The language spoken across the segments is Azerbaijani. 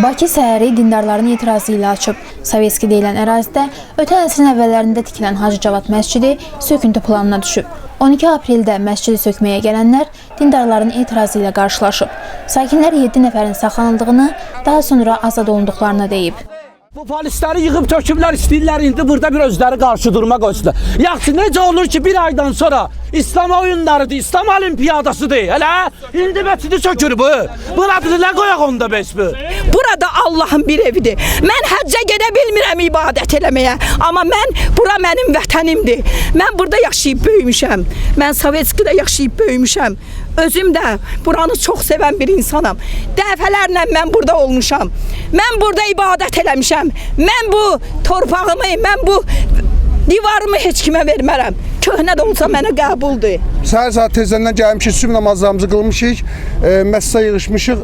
Bakı səhəri dindarların etirazı ilə açıb. Sovetski deyilən ərazidə ötən əsrin əvvəllərində tikilən Hacı Cavad məscidi söküntü planına düşüb. 12 apreldə məscidi sökməyə gələnlər dindarların etirazı ilə qarşılaşıb. Sakinlər 7 nəfərin saxlanıldığını, daha sonra azad olunduqlarını deyib. Bu polisləri yığıb töküblər, istəyirlər indi burada bir özləri qarşı durma qoysunlar. Yaxşı, necə olur ki, bir aydan sonra İslam oyunlarıdır, İslam olimpiyadasıdır, elə? İndi məscidi sökür bu. Buna nə qoyaq onda bəs bu? Burada Allahın bir evidir. Mən həccə gedə bilmirəm ibadət eləməyə. Amma bura mənim vətənimdir. Mən burada yaşayıb böyümüşəm. Mən Sovetskidə yaşayıb böyümüşəm. Özüm də buranı çox sevən bir insanam. Dəfələrlə mən burada olmuşam. Mən burada ibadət eləmişəm. Mən bu torpağımı, mən bu divarımı heç kimə vermərəm. Köhnə də olsa mənə qəbuldur. Səhər saat tezdən gəlmişik, sübh namazlarımızı qılmışıq, məscidə yığışmışıq.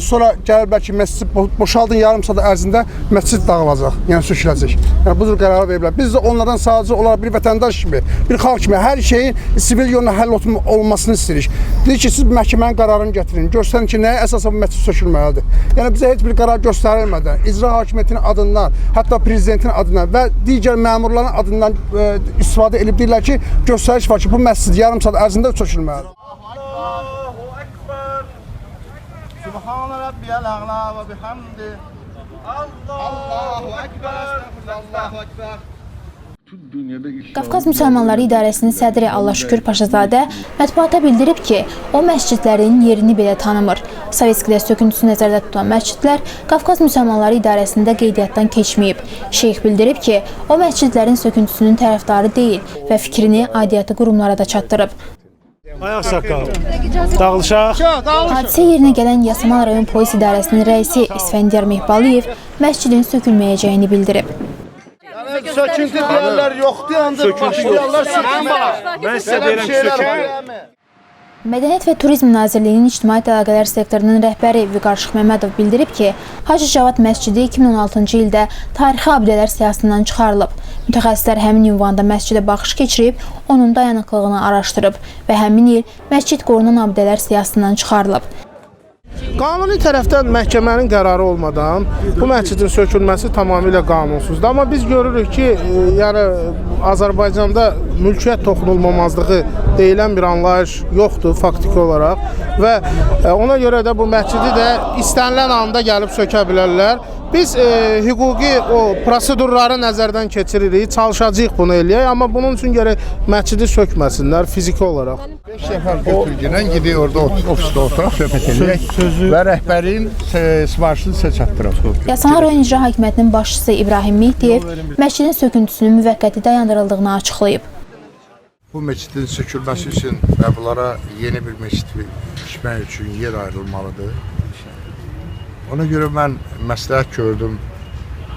Sonra gəlib bəlkə məscid boşaldın, yarım saat ərzində məscid dağılacaq, yəni söküləcək. Yəni bu cür qərarı veriblər. Biz də onlardan sadəcə olaraq bir vətəndaş kimi, bir xalq kimi hər şeyin sivil yolla həll olunmasını istəyirik. Deyir ki, siz məhkəmənin qərarını gətirin, göstərin ki, nəyə əsasən bu məscid sökülməlidir. Yəni bizə heç bir qərar göstərilmədən, icra hakimiyyətinin adından, hətta prezidentin adından və digər məmurların adından istifadə edib deyirlər ki, göstəriş var ki, bu məscid yarım saat ərzində sökülməlidir. Subhan rabbiyal a'la və bihamdi. Allahu ekber. Allahu ekber. Qafqaz Müsəlmanları İdarəsinin sədri Allahşükür Paşazadə mətbuata bildirib ki, o məscidlərin yerini belə tanımır. Sovetskidə söküntüsü nəzərdə tutan məscidlər Qafqaz Müsəlmanları İdarəsində qeydiyyatdan keçməyib. Şeyx bildirib ki, o məscidlərin söküntüsünün tərəfdarı deyil və fikrini aidiyyatı qurumlara da çatdırıb. Ayaq saqqal, dağılışaq. Hadisə yerinə gələn Yasamal rayon polis idarəsinin rəisi İsfəndiyar Mehbaliyev məscidin sökülməyəcəyini bildirib. Söküntü deyərlər yoxdur, ancaq başlayarlar sökülməyə. Mən sizə deyirəm ki, sökün. Mədəniyyət və Turizm Nazirliyinin İctimai Əlaqələr sektorunun rəhbəri Vüqar Şıxməmmədov bildirib ki, Hacı Cavad məscidi 2016-cı ildə tarixi abidələr siyahısından çıxarılıb. Mütəxəssislər həmin ünvanda məscidə baxış keçirib, onun dayanıqlığını araşdırıb və həmin il məscid qorunan abidələr siyahısından çıxarılıb. Qanuni tərəfdən məhkəmənin qərarı olmadan bu məscidin sökülməsi tamamilə qanunsuzdur. Amma biz görürük ki, yəni Azərbaycanda mülkiyyət toxunulmamazlığı deyilən bir anlayış yoxdur faktiki olaraq və ona görə də bu məscidi də istənilən anda gəlib sökə bilərlər. Biz hüquqi o prosedurları nəzərdən keçiririk, çalışacağıq bunu eləyək, amma bunun üçün gərək məscidi sökməsinlər fiziki olaraq. 5 nəfər götürgünən gidiyor orada ofisdə oturaq, söhbət edək və rəhbərin sifarişini sizə çatdıraq. Yasamal rayon icra hakimiyyətinin başçısı İbrahim Mehdiyev məscidin söküntüsünün müvəqqəti dayandırıldığını açıqlayıb. Bu məscidin sökülməsi üçün və bunlara yeni bir məscid tikmək üçün yer ayrılmalıdır. Ona görə mən məsləhət gördüm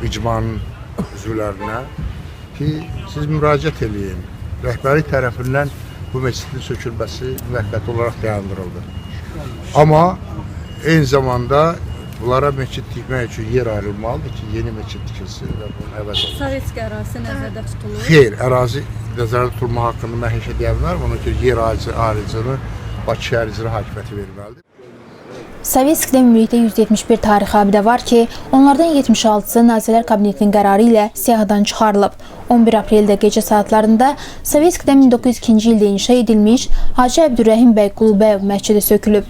icmanın üzvlərinə ki, siz müraciət eləyin. Rəhbəri tərəfindən bu məscidin sökülməsi müvəqqəti olaraq dayandırıldı. Amma eyni zamanda bunlara məscid tikmək üçün yer ayrılmalıdır ki, yeni məscid tikilsin və bunun əvəz olunsun. Sovetski ərazisi nəzərdə tutulur? Xeyr, ərazi nəzərdə tutulma haqqında mən heç deyə bilmərəm. Ona görə yer ayrıcını Bakı şəhər icra hakimiyyəti verməlidir. Sovetskidə ümumilikdə 171 tarixi abidə var ki, onlardan 76-sı Nazirlər Kabinetinin qərarı ilə siyahıdan çıxarılıb. 11 apreldə gecə saatlarında Sovetskidə 1902-ci ildə inşa edilmiş Hacı Əbdürrəhim bəy Qulubəyov məscidi sökülüb.